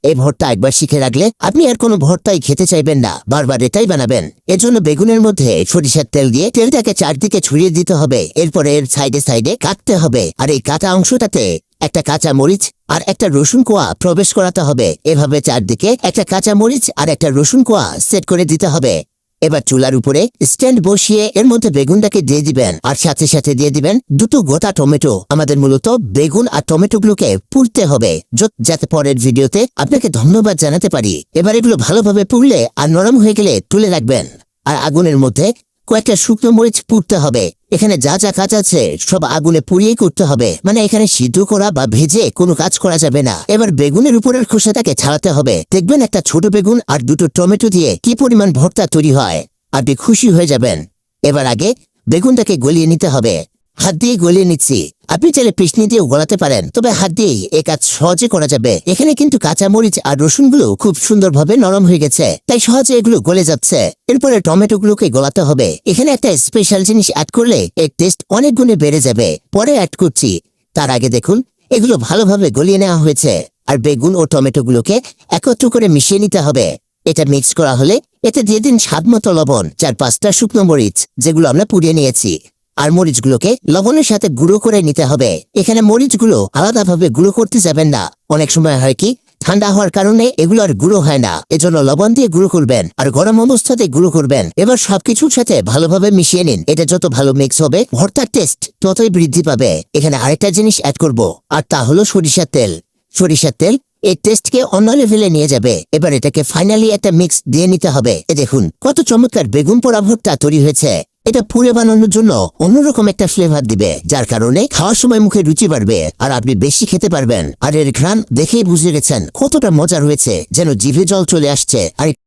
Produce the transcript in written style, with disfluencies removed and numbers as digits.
এই ভর্তা একবার শিখে রাখলে আপনি আর কোনো ভর্তাই খেতে চাইবেন না, বারবার এটাই বানাবেন। এর জন্য বেগুনের মধ্যে সরিষার তেল দিয়ে তেলটাকে চারদিকে ছড়িয়ে দিতে হবে। এরপরে এর সাইডে সাইডে কাটতে হবে, আর এই কাটা অংশটাতে একটা কাঁচা মরিচ আর একটা রসুন কোয়া প্রবেশ করাতে হবে। এভাবে চারদিকে একটা কাঁচা মরিচ আর একটা রসুন কোয়া সেট করে দিতে হবে। এবার চুলার উপরে স্ট্যান্ড বসিয়ে এর মধ্যে বেগুনটাকে দিয়ে দিবেন, আর সাথে সাথে দিয়ে দিবেন দুটো গোটা টমেটো। আমাদের মূলত বেগুন আর টমেটোগুলোকে পুড়তে হবে, যাতে পরের ভিডিওতে আপনাকে ধন্যবাদ জানাতে পারি। এবার এগুলো ভালোভাবে পুড়লে আর নরম হয়ে গেলে তুলে রাখবেন। আর আগুনের মধ্যে কয়েকটা শুকনো মরিচ পুড়তে হবে। এখানে যা যা কাজ আছে সব আগুনে পুড়িয়ে করতে হবে, মানে এখানে সিদ্ধ করা বা ভেজে কোনো কাজ করা যাবে না। এবার বেগুনের উপরের খোসাটাকে ছাড়াতে হবে। দেখবেন একটা ছোট বেগুন আর দুটো টমেটো দিয়ে কি পরিমাণ ভর্তা তৈরি হয়, আপনি খুশি হয়ে যাবেন। এবার আগে বেগুনটাকে গলিয়ে নিতে হবে। হাত দিয়ে গলিয়ে নিচ্ছি, আপনি চাইলে পিছনি দিয়েও গলাতে পারেন, তবে হাত দিয়েই এই কাজ সহজে করা যাবে। এখানে কিন্তু কাঁচা মরিচ আর রসুনগুলো খুব সুন্দরভাবে নরম হয়ে গেছে, তাই সহজে এগুলো গলে যাচ্ছে। এরপরে টমেটোগুলোকে গলাতে হবে। এখানে একটা স্পেশাল জিনিস অ্যাড করলে এর টেস্ট অনেক গুণে বেড়ে যাবে, পরে অ্যাড করছি। তার আগে দেখুন এগুলো ভালোভাবে গলিয়ে নেওয়া হয়েছে, আর বেগুন ও টমেটোগুলোকে একত্র করে মিশিয়ে নিতে হবে। এটা মিক্স করা হলে এতে দিয়ে দিন স্বাদমতো লবণ, 4-5টা শুকনো মরিচ যেগুলো আমরা পুড়িয়ে নিয়েছি, আর মরিচগুলোকে লবণের সাথে গুঁড়ো করে নিতে হবে। এখানে মরিচগুলো আলাদাভাবে গুঁড়ো করতে যাবেন না, অনেক সময় হয় কি ঠান্ডা হওয়ার কারণে এগুলো আর গুঁড়ো হয় না, এজন্য লবণ দিয়ে গুঁড়ো করবেন আর গরম অবস্থাতে গুঁড়ো করবেন। এবার সবকিছুর সাথে ভালোভাবে মিশিয়ে নিন। এটা যত ভালো মিক্স হবে ভর্তার টেস্ট ততই বৃদ্ধি পাবে। এখানে আরেকটা জিনিস অ্যাড করব, আর তা হলো সরিষার তেল। সরিষার তেল এই টেস্টকে অন্য লেভেলে নিয়ে যাবে। এবার এটাকে ফাইনালি একটা মিক্স দিয়ে নিতে হবে। দেখুন কত চমৎকার বেগুন পোড়া ভর্তা তৈরি হয়েছে। এটা পুড়ে বানানোর জন্য অন্যরকম একটা ফ্লেভার দিবে, যার কারণে খাওয়ার সময় মুখে রুচি বাড়বে আর আপনি বেশি খেতে পারবেন। আর এর ঘ্রাণ দেখেই বুঝে গেছেন কতটা মজার হয়েছে, যেন জিভে জল চলে আসছে। আর